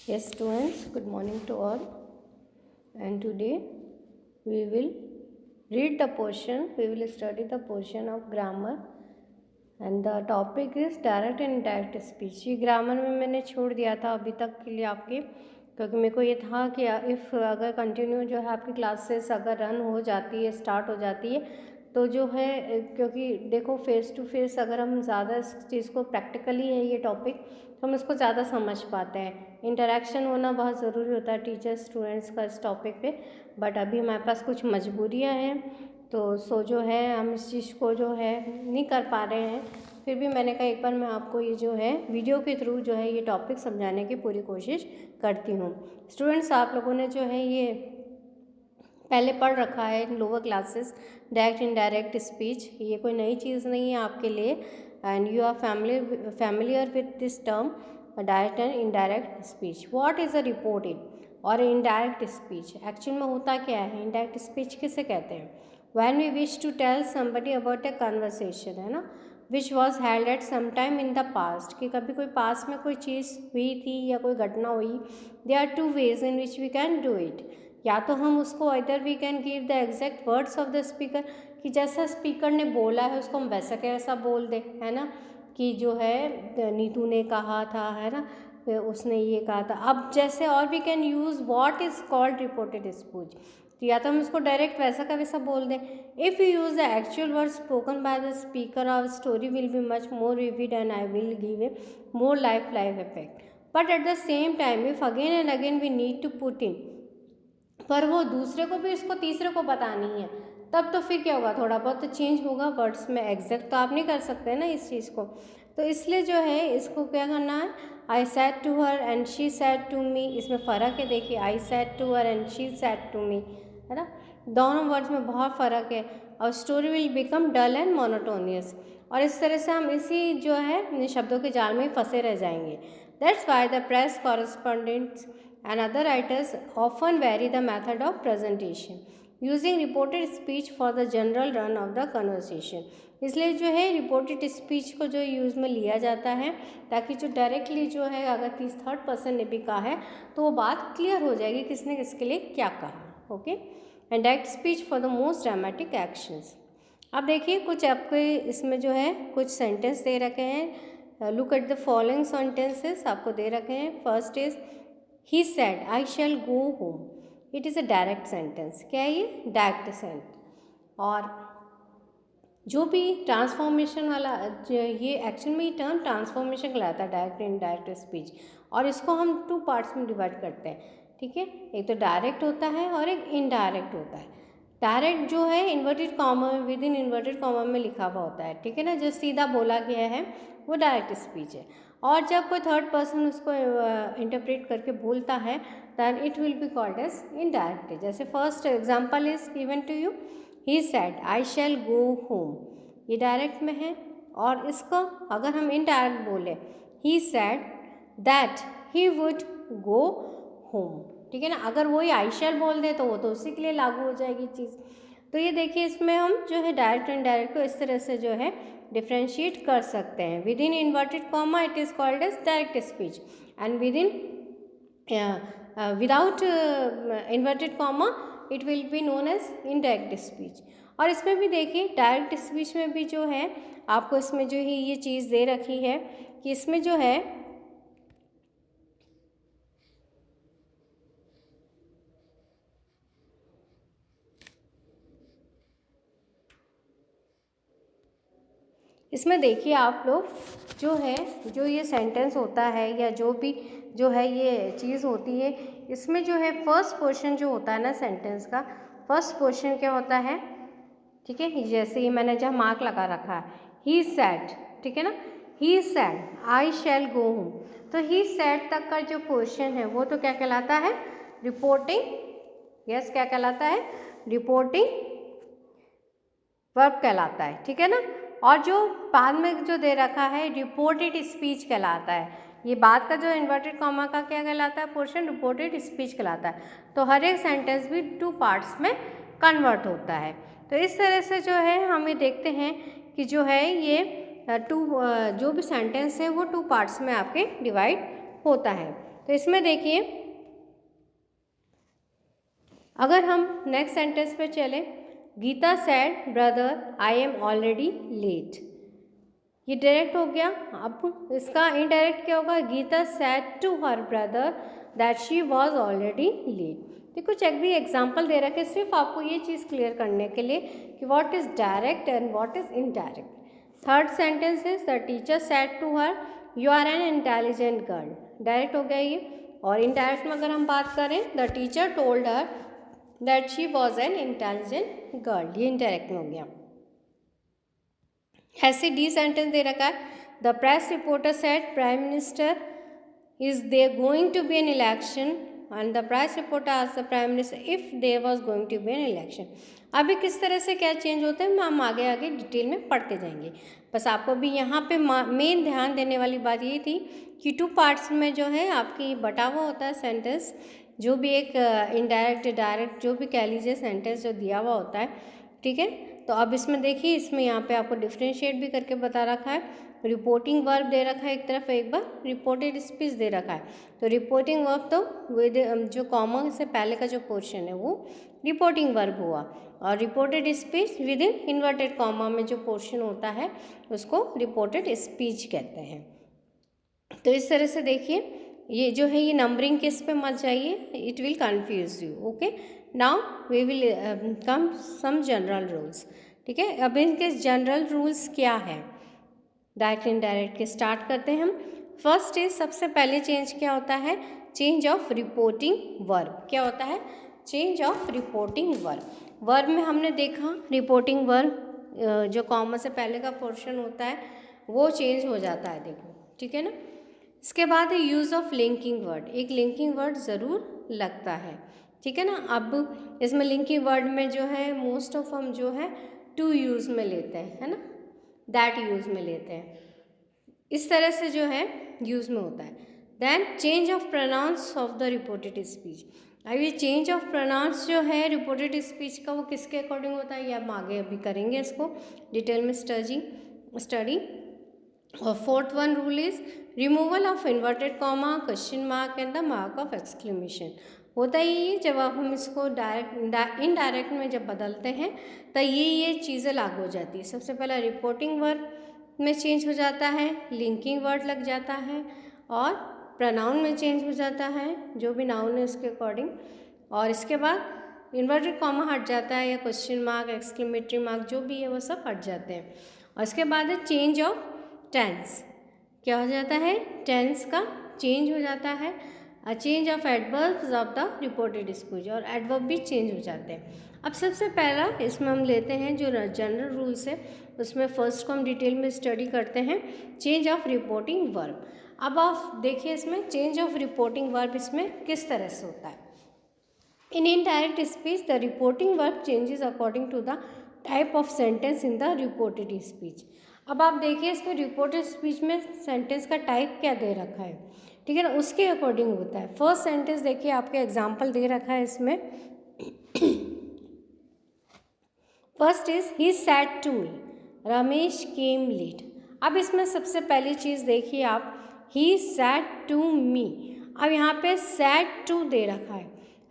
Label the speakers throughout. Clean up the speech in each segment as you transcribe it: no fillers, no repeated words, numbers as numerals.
Speaker 1: Yes, students, good morning to all. And today we will read the portion, we will study the portion of grammar. And the topic is direct and indirect speech. ये grammar में मैंने छोड़ दिया था अभी तक के लिए आपके, क्योंकि मेरे को ये था कि इफ़ अगर कंटिन्यू जो है आपकी क्लासेस अगर रन हो जाती है, स्टार्ट हो जाती है, तो जो है क्योंकि देखो फेस टू फेस अगर हम ज़्यादा इस चीज़ को प्रैक्टिकली है ये टॉपिक, तो हम इसको ज़्यादा समझ पाते हैं। इंटरेक्शन होना बहुत ज़रूरी होता है टीचर स्टूडेंट्स का इस टॉपिक पे, बट अभी हमारे पास कुछ मजबूरियाँ हैं, तो सो जो है हम इस चीज़ को जो है नहीं कर पा रहे हैं। फिर भी मैंने कहा एक बार मैं आपको ये जो है वीडियो के थ्रू जो है ये टॉपिक समझाने की पूरी कोशिश करती हूँ। स्टूडेंट्स, आप लोगों ने जो है ये पहले पढ़ रखा है in lower classes direct indirect speech, ये कोई नई चीज़ नहीं है आपके लिए, and you are familiar with this term direct and indirect speech. What is a reported or indirect speech? Actual में होता क्या है? इनडायरेक्ट स्पीच किसे कहते हैं? When we wish to tell somebody about a conversation, है ना, which was held at some time in the past, कि कभी कोई पास में कोई चीज़ हुई थी या कोई घटना हुई। There are two ways in which we can do it. या तो हम उसको इधर we can give the exact words of the speaker, कि जैसा स्पीकर ने बोला है उसको हम वैसा कैसा बोल दें, है ना, कि जो है नीतू ने कहा था, है ना, उसने ये कहा था। अब जैसे और we can use what is called reported speech, तो या तो हम उसको डायरेक्ट वैसा का वैसा बोल दें। If you use the actual word spoken by the speaker, our story will be much more vivid and I will give a more life effect. But at the same time if again and again we need to put in, पर वो दूसरे को भी इसको तीसरे को बतानी है, तब तो फिर क्या होगा, थोड़ा बहुत तो चेंज होगा वर्ड्स में। एग्जैक्ट तो आप नहीं कर सकते ना इस चीज़ को, तो इसलिए जो है इसको क्या करना है, I said to her and she said to me, इसमें फ़र्क है। देखिए, I said to her and she said to me, है ना, दोनों वर्ड्स में बहुत फ़र्क है। और story will become dull and monotonous, और इस तरह से हम इसी जो है शब्दों के जाल में फंसे रह जाएंगे। That's why the press correspondents and other writers often vary the method of presentation using reported speech for the general run of the conversation। इसलिए जो है रिपोर्टेड स्पीच को जो यूज़ में लिया जाता है, ताकि जो डायरेक्टली जो है अगर थर्ड पर्सन ने भी कहा है तो वो बात क्लियर हो जाएगी किसने किसके लिए क्या कहा। Okay, and direct speech for the most dramatic actions. अब देखिए कुछ आपके इसमें जो है कुछ सेंटेंस दे रखे हैं। Look at the following sentences आपको दे रखे हैं। First is He said, I shall go home. It is a direct sentence. क्या है ये? Direct sent. और जो भी ट्रांसफॉर्मेशन वाला ये एक्चुअल में ये टर्म ट्रांसफॉर्मेशन कहलाता है, डायरेक्ट इनडायरेक्ट स्पीच, और इसको हम 2 पार्ट्स में डिवाइड करते हैं। ठीक है, एक तो डायरेक्ट होता है और एक इनडायरेक्ट होता है। डायरेक्ट जो है इन्वर्टेड कॉमा में, विद इन इन्वर्टेड कॉमा में लिखा हुआ होता है, ठीक है ना, जो सीधा बोला गया है वो डायरेक्ट स्पीच है। और जब कोई थर्ड पर्सन उसको इंटरप्रेट करके बोलता है, then it will be called as indirect. जैसे first example is given to you, he said I shall go home, ये डायरेक्ट में है। और इसको अगर हम इनडायरेक्ट बोले, he said that he would go home, ठीक है ना, अगर वही आई शैल बोल दे तो वो तो उसी के लिए लागू हो जाएगी चीज़। तो ये देखिए इसमें हम जो है डायरेक्ट एंड इनडायरेक्ट को इस तरह से जो है डिफ्रेंशिएट कर सकते हैं। With in inverted comma it is called as direct speech, and with in without inverted comma it will be known as indirect speech. और इसमें भी देखिए डायरेक्ट स्पीच में भी जो है आपको इसमें जो ही ये चीज़ दे रखी है कि इसमें जो है इसमें देखिए आप लोग जो है जो ये सेंटेंस होता है या जो भी जो है ये चीज़ होती है, इसमें जो है फर्स्ट पोर्शन जो होता है ना सेंटेंस का, फर्स्ट पोर्शन क्या होता है, ठीक है, जैसे ही मैंने जहाँ मार्क लगा रखा है, ही सैड, ठीक है ना, ही सैड आई शैल गो होम, तो ही सैड तक का जो पोर्शन है वो तो क्या कहलाता है, रिपोर्टिंग। यस, क्या कहलाता है, रिपोर्टिंग वर्ब कहलाता है, ठीक है ना। और जो बाद में जो दे रखा है रिपोर्टेड स्पीच कहलाता है। ये बाद का जो इन्वर्टेड कॉमा का क्या कहलाता है पोर्शन, रिपोर्टेड स्पीच कहलाता है। तो हर एक सेंटेंस भी 2 पार्ट्स में कन्वर्ट होता है। तो इस तरह से जो है हम ये देखते हैं कि जो है ये जो भी सेंटेंस है वो 2 पार्ट्स में आपके डिवाइड होता है। तो इसमें देखिए, अगर हम नेक्स्ट सेंटेंस पे चले, Geeta said brother I am already late, ये डायरेक्ट हो गया। अब इसका इनडायरेक्ट क्या होगा, Geeta said to her brother that she was already late. तो कुछ एक भी एग्जाम्पल दे रखे, सिर्फ आपको ये चीज़ क्लियर करने के लिए कि what is direct and what is indirect. Third sentence is the teacher said to her you are an intelligent girl, direct हो गया ये। और इनडायरेक्ट में अगर हम बात करें, the teacher told her that she was an intelligent girl, ये इनडायरेक्ट में हो गया। ऐसे डी सेंटेंस दे रखा है, the press reporter said prime minister is there going to be an election and the press reporter asked the prime minister if there was going to be an election. अभी किस तरह से क्या change होता है हम आगे आगे डिटेल में पढ़ते जाएंगे। बस आपको भी यहाँ पे मेन ध्यान देने वाली बात ये थी कि टू पार्ट्स में जो है आपकी बटा हुआ होता है सेंटेंस, जो भी एक इनडायरेक्ट डायरेक्ट जो भी कह लीजिए सेंटेंस जो दिया हुआ होता है, ठीक है। तो अब इसमें देखिए, इसमें यहाँ पे आपको डिफ्रेंशिएट भी करके बता रखा है। रिपोर्टिंग वर्ब दे रखा है एक तरफ, एक बार रिपोर्टेड स्पीच दे रखा है। तो रिपोर्टिंग वर्ब तो विद जो कॉमा से पहले का जो पोर्शन है वो रिपोर्टिंग वर्ब हुआ, और reported speech with in inverted comma में जो पोर्शन होता है उसको रिपोर्टेड स्पीच कहते हैं। तो इस तरह से देखिए, ये जो है ये नंबरिंग किस पे मत जाइए, it will confuse you. Okay, now we will come some general rules, ठीक है। अब इनके जनरल रूल्स क्या है, डायरेक्ट इनडायरेक्ट के स्टार्ट करते हैं हम। फर्स्ट इज, सबसे पहले चेंज क्या होता है, चेंज ऑफ रिपोर्टिंग वर्ब। क्या होता है, change of reporting verb. Verb में हमने देखा रिपोर्टिंग वर्ब जो कॉमा से पहले का पोर्शन होता है वो चेंज हो जाता है, देखो, ठीक है ना। इसके बाद है यूज़ ऑफ लिंकिंग वर्ड, एक लिंकिंग वर्ड ज़रूर लगता है, ठीक है ना। अब इसमें लिंकिंग वर्ड में जो है मोस्ट ऑफ हम जो है टू यूज़ में लेते हैं, है ना, दैट यूज़ में लेते हैं, इस तरह से जो है यूज़ में होता है। Then change of pronouns of the reported speech. अब ये चेंज ऑफ प्रोनाउंस जो है रिपोर्टेड स्पीच का वो किसके अकॉर्डिंग होता है, ये हम आगे अभी करेंगे इसको डिटेल में स्टडी। और fourth one rule is removal of inverted comma, question mark and the mark of exclamation. होता ही जब आप हम इसको डायरेक्ट इनडायरेक्ट में जब बदलते हैं तो ये चीज़ें लागू हो जाती है। सबसे पहला रिपोर्टिंग वर्ब में चेंज हो जाता है, लिंकिंग वर्ड लग जाता है, और प्रोनाउन में चेंज हो जाता है जो भी नाउन है उसके अकॉर्डिंग, और इसके बाद इन्वर्टेड कॉमा हट जाता है, या क्वेश्चन मार्क एक्सक्लेमेटरी मार्क जो भी है वो सब हट जाते हैं। और इसके बाद है चेंज ऑफ टेंस। क्या हो जाता है, टेंस का चेंज हो जाता है। Change of adverbs of the reported speech, और एडवर्ब भी चेंज हो जाते हैं। अब सबसे पहला इसमें हम लेते हैं जो जनरल रूल्स है, उसमें फर्स्ट को हम डिटेल में स्टडी करते हैं, चेंज ऑफ रिपोर्टिंग वर्ब। अब आप देखिए इसमें चेंज ऑफ रिपोर्टिंग वर्ब इसमें किस तरह से होता है। In indirect speech the reporting verb changes according to the type of sentence in the reported speech. अब आप देखिए इसमें रिपोर्टेड स्पीच में सेंटेंस का टाइप क्या दे रखा है, ठीक है ना, उसके अकॉर्डिंग होता है। फर्स्ट सेंटेंस देखिए, आपके एग्जाम्पल दे रखा है इसमें। First is he said to me, Ramesh came late. अब इसमें सबसे पहली चीज़ देखिए आप, ही सैड टू मी। अब यहाँ पे सैड टू दे रखा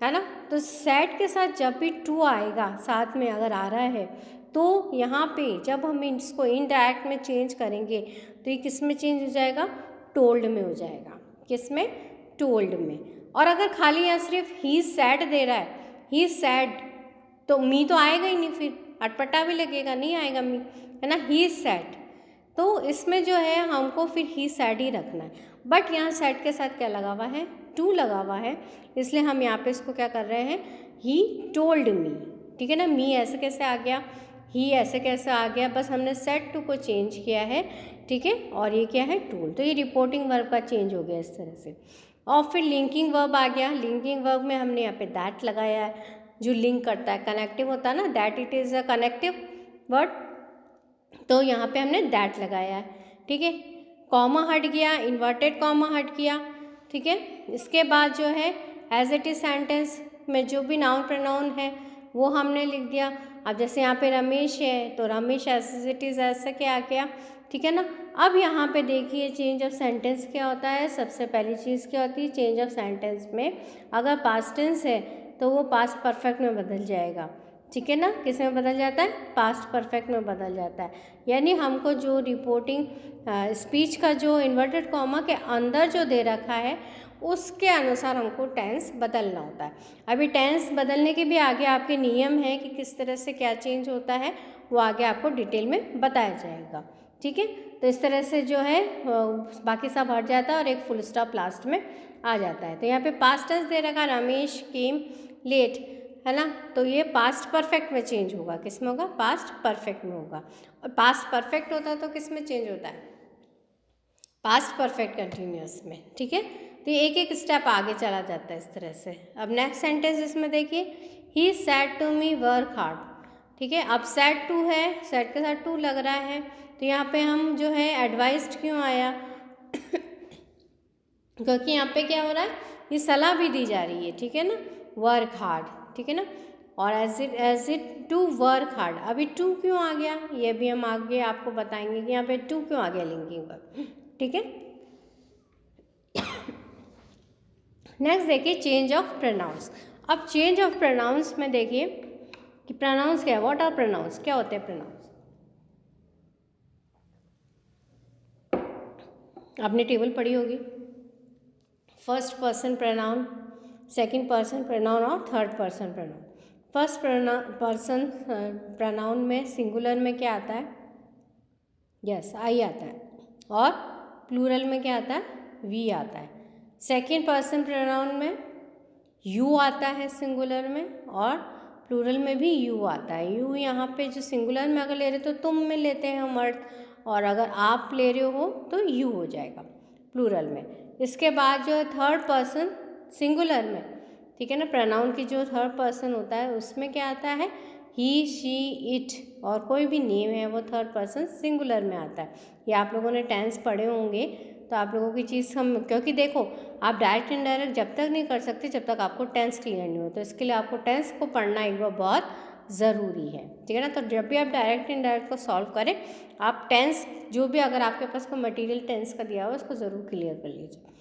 Speaker 1: है ना, तो सैड के साथ जब भी टू आएगा साथ में अगर आ रहा है तो यहाँ पे जब हम इसको इनडायरेक्ट में चेंज करेंगे तो ये किस में चेंज हो जाएगा, टोल्ड में हो जाएगा। किस में, टोल्ड में। और अगर खाली यहाँ सिर्फ ही सैड दे रहा है, ही सैड, तो मी तो आएगा ही नहीं, फिर अटपटा भी लगेगा, नहीं आएगा मी, है ना, ही सैड। तो इसमें जो है हमको फिर ही सैड ही रखना है। बट यहाँ सैड के साथ क्या लगा हुआ है, टू लगा हुआ है, इसलिए हम यहाँ पे इसको क्या कर रहे हैं, ही टोल्ड मी, ठीक है ना। मी ऐसे कैसे आ गया, ही ऐसे कैसे आ गया, बस हमने सेड टू को चेंज किया है, ठीक है। और ये क्या है, टोल्ड, तो ये रिपोर्टिंग वर्ब का चेंज हो गया इस तरह से। और फिर लिंकिंग वर्ब आ गया। लिंकिंग वर्ब में हमने यहाँ पे दैट लगाया है, जो लिंक करता है, कनेक्टिव होता है ना, that it is a connective word, तो यहाँ पे हमने दैट लगाया है, ठीक है। कॉमा हट गया, इन्वर्टेड कॉमा हट गया, ठीक है। इसके बाद जो है एज इट इज सेंटेंस में जो भी नाउन प्रोनाउन है वो हमने लिख दिया। अब जैसे यहाँ पे रमेश है तो रमेश एज इट इज़ ऐसा क्या आ गया, ठीक है ना। अब यहाँ पे देखिए चेंज ऑफ सेंटेंस क्या होता है। सबसे पहली चीज़ क्या होती है, चेंज ऑफ सेंटेंस में अगर पास्ट टेंस है तो वो पास्ट परफेक्ट में बदल जाएगा, ठीक है ना। किस में बदल जाता है, पास्ट परफेक्ट में बदल जाता है। यानी हमको जो रिपोर्टिंग स्पीच का जो इन्वर्टेड कॉमा के अंदर जो दे रखा है उसके अनुसार हमको टेंस बदलना होता है। अभी टेंस बदलने के भी आगे आपके नियम हैं कि किस तरह से क्या चेंज होता है, वो आगे आपको डिटेल में बताया जाएगा, ठीक है। तो इस तरह से जो है बाकी सब हट जाता है और एक फुल स्टॉप लास्ट में आ जाता है। तो यहाँ पे पास्ट टेंस दे रखा, रमेश केम लेट, है ना, तो ये पास्ट परफेक्ट में चेंज होगा। किस में होगा, पास्ट परफेक्ट में होगा। और पास्ट परफेक्ट होता है तो किस में चेंज होता है, पास्ट परफेक्ट कंटिन्यूअस में, ठीक है। तो ये एक एक स्टेप आगे चला जाता है इस तरह से। अब नेक्स्ट सेंटेंस इसमें देखिए, he said to me work hard, ठीक है। अब सेड टू है, सेड के साथ टू लग रहा है, तो यहाँ पे हम जो है एडवाइस्ड क्यों आया क्योंकि यहाँ पे क्या हो रहा है, ये सलाह भी दी जा रही है, ठीक है ना, वर्क हार्ड, ठीक है ना। और as it to work hard, अभी टू क्यों आ गया, ये भी हम आगे आपको बताएंगे कि यहाँ पे टू क्यों आ गया लिंकिंग वर्ब, ठीक है। नेक्स्ट देखिए चेंज ऑफ प्रोनाउंस। अब चेंज ऑफ प्रोनाउंस में देखिए कि प्रोनाउंस क्या है, व्हाट आर प्रोनाउंस, क्या होते हैं प्रोनाउंस। आपने टेबल पढ़ी होगी, first person pronoun, second person pronoun और third person pronoun. First person pronoun में सिंगुलर में क्या आता है, यस आई आता है, और प्लूरल में क्या आता है, वी आता है। सेकंड पर्सन प्रोनाउन में यू आता है सिंगुलर में, और प्लूरल में भी यू आता है। यू यहाँ पे जो सिंगुलर में अगर ले रहे तो तुम में लेते हैं मर्द, और अगर आप ले रहे हो तो यू हो जाएगा प्लूरल में। इसके बाद जो है थर्ड पर्सन सिंगुलर में, ठीक है ना, प्रोनाउन की जो थर्ड पर्सन होता है उसमें क्या आता है, ही शी इट, और कोई भी नेम है वो थर्ड पर्सन सिंगुलर में आता है। ये आप लोगों ने टेंस पढ़े होंगे तो आप लोगों की चीज़ हम, क्योंकि देखो आप डायरेक्ट इनडायरेक्ट जब तक नहीं कर सकते जब तक आपको टेंस क्लियर नहीं हो, तो इसके लिए आपको टेंस को पढ़ना एक बार बहुत ज़रूरी है, ठीक है ना। तो जब भी आप डायरेक्ट इनडायरेक्ट को सॉल्व करें, आप टेंस जो भी अगर आपके पास कोई मटेरियल टेंस का दिया हुआ उसको ज़रूर क्लियर कर लीजिए।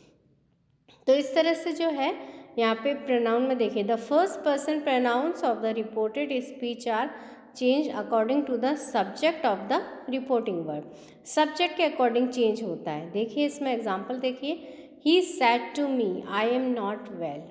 Speaker 1: तो इस तरह से जो है यहाँ पे प्रोनाउन में देखिए, the first person pronouns of the reported speech are change according to the subject of the reporting word. Subject के अकॉर्डिंग चेंज होता है। देखिए इसमें एग्जांपल देखिए, he said to me I am not well.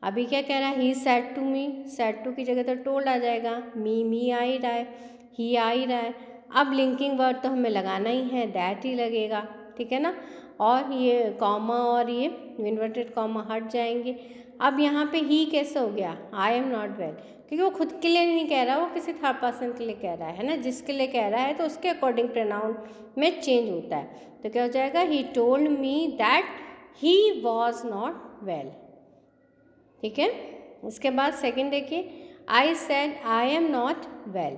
Speaker 1: अभी क्या कह रहा है, he said to me, said to की जगह तो टोल्ड आ जाएगा, मी आ ही रहा है, ही आ ही रहा है। अब लिंकिंग वर्ड तो हमें लगाना ही है, दैट ही लगेगा, ठीक है ना। और ये कॉमा और ये इन्वर्टेड कॉमा हट जाएंगे। अब यहाँ पे ही कैसे हो गया, आई एम नॉट वेल, क्योंकि वो खुद के लिए नहीं कह रहा, वो किसी थर्ड पर्सन के लिए कह रहा है ना, जिसके लिए कह रहा है तो उसके अकॉर्डिंग प्रोनाउन में चेंज होता है। तो क्या हो जाएगा, ही told me that he was not well, ठीक है। उसके बाद सेकंड देखिए, I said I am not well.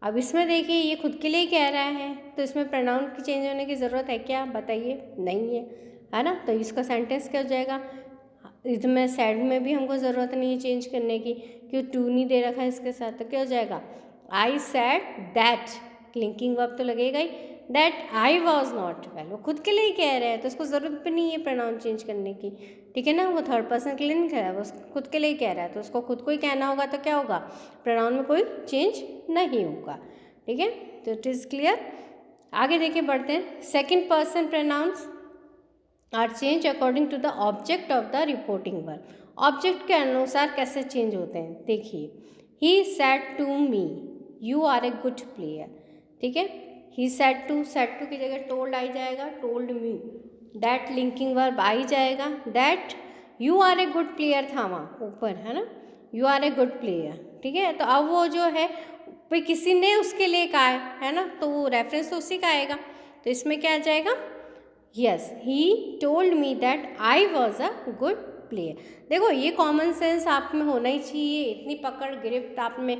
Speaker 1: अब इसमें देखिए ये खुद के लिए कह रहा है, तो इसमें प्रोनाउन की चेंज होने की ज़रूरत है क्या, बताइए, नहीं है ना। तो इसका सेंटेंस क्या हो जाएगा, इसमें सैड में भी हमको ज़रूरत नहीं है चेंज करने की, क्यों टू नहीं दे रखा है इसके साथ, तो क्या हो जाएगा, I said that, linking verb तो लगेगा ही, that I was not well, वो खुद के लिए ही कह रहे हैं तो उसको ज़रूरत भी नहीं है प्रोनाउन चेंज करने की, ठीक है ना। वो थर्ड पर्सन के लिए नहीं कह रहा है, वो खुद के लिए ही कह रहा है, तो उसको खुद को ही कहना होगा, तो क्या होगा, प्रोनाउन में कोई चेंज नहीं होगा, ठीक है। तो इट इज़ क्लियर। आगे देखिए बढ़ते हैं, second person pronouns are change according to the object of the reporting verb. Object के अनुसार कैसे चेंज होते हैं, देखिए, he said to me you are a good player, ठीक है। ही सेड टू की जगह टोल्ड आई जाएगा, told me, that linking verb आई जाएगा, that you are a good player था वहाँ ऊपर, है ना, you are a good player, ठीक है। तो अब वो जो है भाई किसी ने उसके लिए कहा है ना, तो वो रेफरेंस तो उसी का आएगा, तो इसमें क्या आ जाएगा, yes he told me that I was a good player. देखो ये कॉमन सेंस आप में होना ही चाहिए, इतनी पकड़ गिरफ्त आप में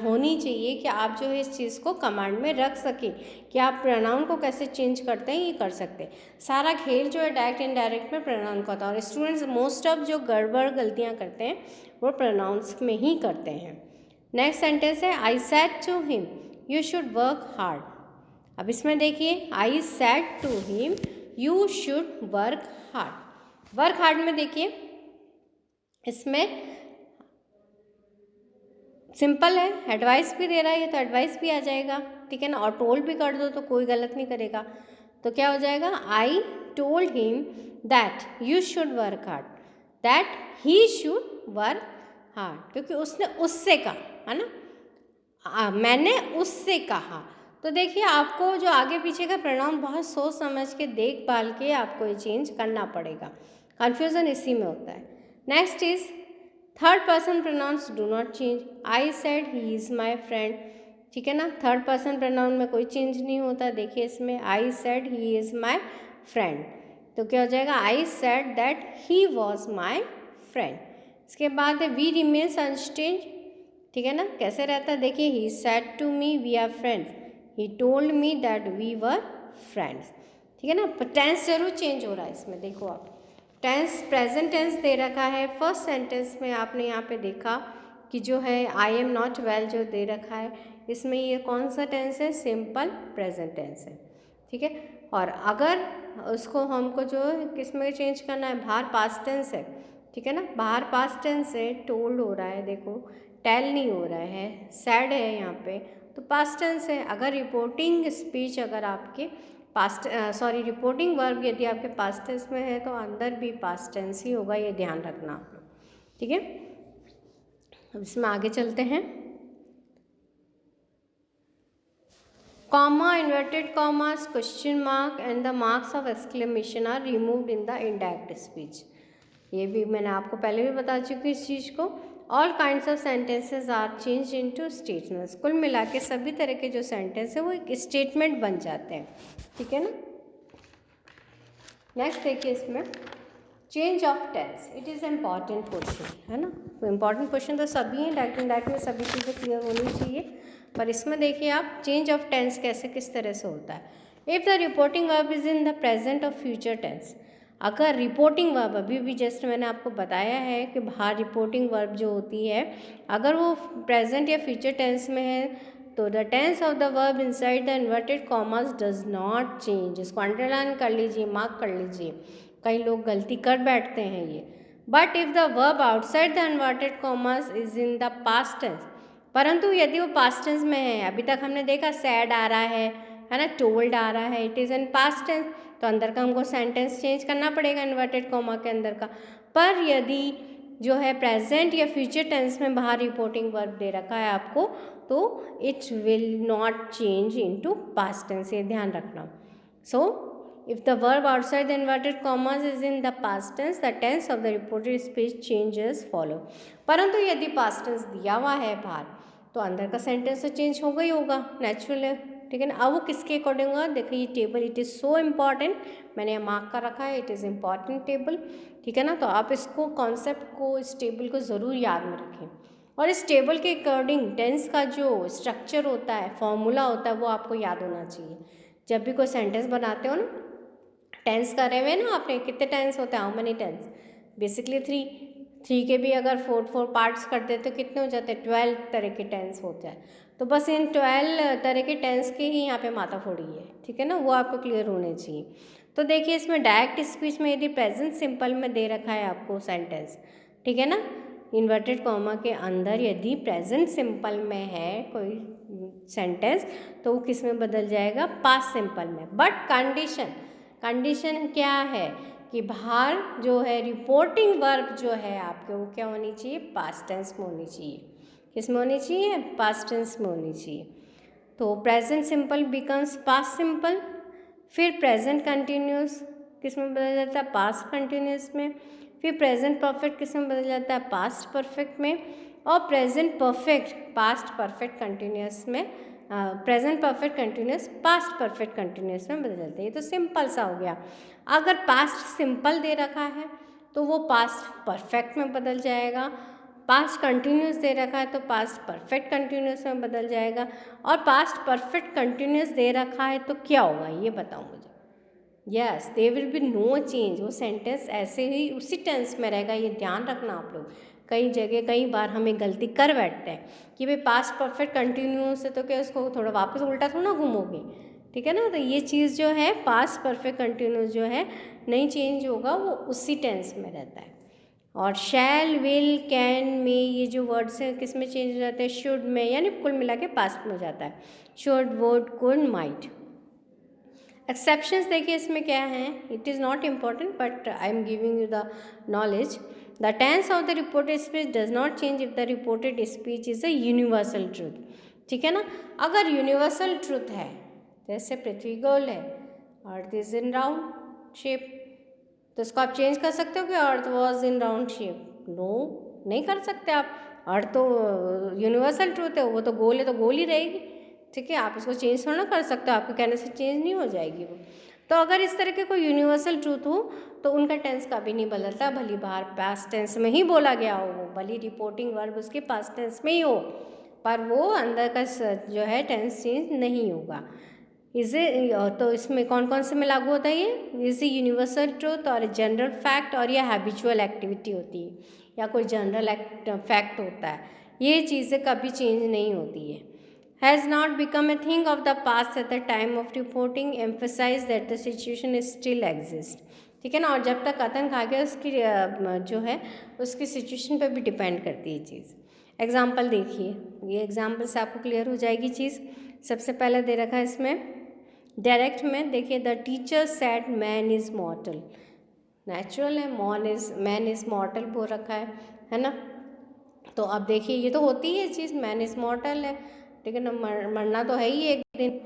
Speaker 1: होनी चाहिए कि आप जो है इस चीज़ को कमांड में रख सकें कि आप प्रोनाउन को कैसे चेंज करते हैं, ये कर सकते हैं। सारा खेल जो है डायरेक्ट इनडायरेक्ट में प्रोनाउन का होता है, और स्टूडेंट्स मोस्ट ऑफ जो गड़बड़ गलतियाँ करते हैं वो प्रोनाउंस में ही करते हैं। नेक्स्ट सेंटेंस है, I said to him you should work hard. अब इसमें देखिए, I said to him you should work hard. Work hard में देखिए, इसमें सिंपल है, एडवाइस भी दे रहा है, ये तो एडवाइस भी आ जाएगा, ठीक है ना। और टोल्ड भी कर दो तो कोई गलत नहीं करेगा, तो क्या हो जाएगा, I told him that you should work hard, that he should work hard, क्योंकि उसने उससे कहा है ना, मैंने उससे कहा। तो देखिए, आपको जो आगे पीछे का प्रोनाउन बहुत सोच समझ के देख भाल के आपको ये चेंज करना पड़ेगा, कन्फ्यूज़न इसी में होता है। Next is third person pronouns do not change. I said he is my friend, ठीक है ना, थर्ड पर्सन प्रोनाउन में कोई चेंज नहीं होता। देखिए इसमें I said he is my friend, तो क्या हो जाएगा, I said that he was my friend. इसके बाद वी रिमेन्स अनचेंज, ठीक है ना, कैसे रहता है, देखिए, he said to me we are friends, he told me that we were friends, ठीक है ना। पर टेंस जरूर चेंज हो रहा है इसमें, देखो आप, टेंस प्रेजेंट टेंस दे रखा है। फर्स्ट सेंटेंस में आपने यहाँ पे देखा कि जो है आई एम नॉट वेल जो दे रखा है, इसमें ये कौन सा टेंस है, सिंपल प्रेजेंट टेंस है, ठीक है। और अगर उसको हमको जो किस में चेंज करना है, बाहर पास्ट टेंस है, ठीक है ना, बाहर पास्ट टेंस है, टोल्ड हो रहा है, देखो टेल नहीं हो रहा है, सैड है यहाँ पे, तो पास्ट टेंस है। अगर रिपोर्टिंग स्पीच अगर आपके पास्ट सॉरी रिपोर्टिंग वर्ब यदि आपके पास्ट टेंस में है तो अंदर भी पास्ट टेंस ही होगा, ये ध्यान रखना आप लोग, ठीक है। अब इसमें आगे चलते हैं। Comma, inverted commas, question mark and the marks of exclamation are removed in the indirect speech. ये भी मैंने आपको पहले भी बता चुकी इस चीज़ को। All kinds of sentences are change into statements. कुल मिला के सभी तरह के जो सेंटेंस है वो एक स्टेटमेंट बन जाते हैं, ठीक है ना। नेक्स्ट देखिए इसमें change of tense, it is important question, है ना। तो इम्पॉर्टेंट क्वेश्चन तो सभी हैं, डायरेक्ट इनडायरेक्ट में सभी चीज़ें क्लियर होनी चाहिए, पर इसमें देखिए आप चेंज ऑफ टेंस कैसे किस तरह से होता है। If the reporting verb is in the present of future tense, अगर रिपोर्टिंग वर्ब अभी भी जस्ट मैंने आपको बताया है कि बाहर रिपोर्टिंग वर्ब जो होती है अगर वो प्रेजेंट या फ्यूचर टेंस में है तो the tense of the verb inside the inverted commas does not change. इसको अंडरलाइन कर लीजिए, मार्क कर लीजिए, कई लोग गलती कर बैठते हैं ये। But if the verb outside the inverted commas is in the past tense, परंतु यदि वो पास्ट टेंस में है, अभी तक हमने देखा सैड आ रहा है ना, टोल्ड आ रहा है, it is in past tense, तो अंदर का हमको सेंटेंस चेंज करना पड़ेगा इन्वर्टेड कॉमा के अंदर का। पर यदि जो है प्रेजेंट या फ्यूचर टेंस में बाहर रिपोर्टिंग वर्ब दे रखा है आपको, तो it will not change into past tense, ये ध्यान रखना। सो if the verb outside the inverted commas is in the past tense, the tense of the reported speech changes follow। परंतु यदि past tense दिया हुआ है बाहर तो अंदर का सेंटेंस तो चेंज होगा ही होगा, नेचुरल है, ठीक है ना। अब वो किसके अकॉर्डिंग होगा, देखिए ये table, it is so important, मैंने यहाँ मार्क कर रखा है, इट इज़ इम्पॉर्टेंट टेबल, ठीक है ना। तो आप इसको कॉन्सेप्ट को, इस टेबल को ज़रूर याद में रखें, और इस टेबल के अकॉर्डिंग टेंस का जो स्ट्रक्चर होता है, फॉर्मूला होता है, वो आपको याद होना चाहिए। जब भी कोई सेंटेंस बनाते हो ना, टेंस करे हुए ना आपने, कितने टेंस होते हैं, how many tense, basically three के भी अगर फोर पार्ट्स कर देते तो कितने हो जाते हैं, 12 तरह के टेंस होते हैं। तो बस इन 12 तरह के टेंस के ही यहाँ पे माथा फोड़ी है, ठीक है ना, वो आपको क्लियर होने चाहिए। तो देखिए इसमें डायरेक्ट स्पीच में यदि प्रेजेंट सिंपल में दे रखा है आपको सेंटेंस, ठीक है ना, इन्वर्टेड कॉमा के अंदर यदि प्रेजेंट सिंपल में है कोई सेंटेंस तो वो किस में बदल जाएगा, पास्ट सिंपल में। बट कंडीशन क्या है कि बाहर जो है रिपोर्टिंग वर्ब जो है आपके वो क्या होनी चाहिए, पास्ट टेंस में होनी चाहिए। किस में होनी चाहिए, पास्ट टेंस में होनी चाहिए। तो present simple becomes past simple, फिर प्रेजेंट कंटिन्यूस किस में बदल जाता है, पास्ट कंटिन्यूस में, फिर प्रेजेंट परफेक्ट किस में बदल जाता है, पास्ट परफेक्ट में, और present perfect past perfect continuous में, present perfect continuous past perfect continuous में बदल जाता है। ये तो सिंपल सा हो गया। अगर पास्ट सिंपल दे रखा है तो वो पास्ट परफेक्ट में बदल जाएगा, पास्ट कंटिन्यूस दे रखा है तो पास्ट परफेक्ट कंटिन्यूस में बदल जाएगा, और पास्ट परफेक्ट कंटिन्यूस दे रखा है तो क्या होगा ये बताओ मुझे। Yes, there will be no change, वो सेंटेंस ऐसे ही उसी टेंस में रहेगा, ये ध्यान रखना आप लोग। कई जगह कई बार हमें गलती कर बैठते हैं कि भाई पास्ट परफेक्ट कंटिन्यूस है तो क्या उसको थोड़ा वापस उल्टा थोड़ा ना घूमोगे, ठीक है ना। तो ये चीज़ जो है पास्ट परफेक्ट कंटिन्यूस जो है नहीं चेंज होगा, वो उसी टेंस में रहता है। और शैल, विल, कैन, मे, ये जो वर्ड्स हैं किस में चेंज हो जाते हैं, शुड में, यानी कुल मिला के पास्ट में हो जाता है। Should, would, could, might. Exceptions देखिए इसमें क्या है, it is not important but I am giving you the knowledge. The tense of the reported speech does not change if the reported speech is a universal truth. ठीक है ना। अगर universal truth है, जैसे पृथ्वी गोल है, earth is in round shape, तो इसको आप चेंज कर सकते हो कि earth was in round shape? No, नहीं कर सकते आप। अर्थ तो यूनिवर्सल ट्रूथ है, वो तो गोल है तो गोल ही रहेगी। ठीक है, आप इसको चेंज थोड़ा ना कर सकते हो, आपके कहने से चेंज नहीं हो जाएगी वो। तो अगर इस तरह के कोई यूनिवर्सल ट्रूथ हो तो उनका टेंस कभी नहीं बदलता, भली बाहर पास्ट टेंस में ही बोला गया हो वो, भली रिपोर्टिंग वर्ब उसके पास्ट टेंस में ही हो, पर वो अंदर का जो है टेंस चेंज नहीं होगा। इसे तो इसमें कौन कौन से में लागू होता है ये? इसे यूनिवर्सल ट्रूथ और जनरल फैक्ट और या हैबिचुअल एक्टिविटी होती है, या कोई जनरल फैक्ट होता है, ये चीज़ें कभी चेंज नहीं होती है। Has not become a thing of the past at the time of reporting, emphasize that the situation still exist. ठीक है ना। और जब तक आतंक आ गया उसकी जो है उसकी सिचुएशन पर भी डिपेंड करती है चीज़। एग्जाम्पल देखिए, ये एग्जाम्पल से आपको क्लियर हो जाएगी चीज़। सबसे पहले दे रखा है इसमें डायरेक्ट में, देखिए the teacher said man is मॉर्टल। Natural है, मैन इज़ मॉर्टल बोल रखा है ना। तो अब देखिए ये तो होती है चीज़, मैन इज़ मॉर्टल है, ठीक है ना, मरना तो है ही एक दिन।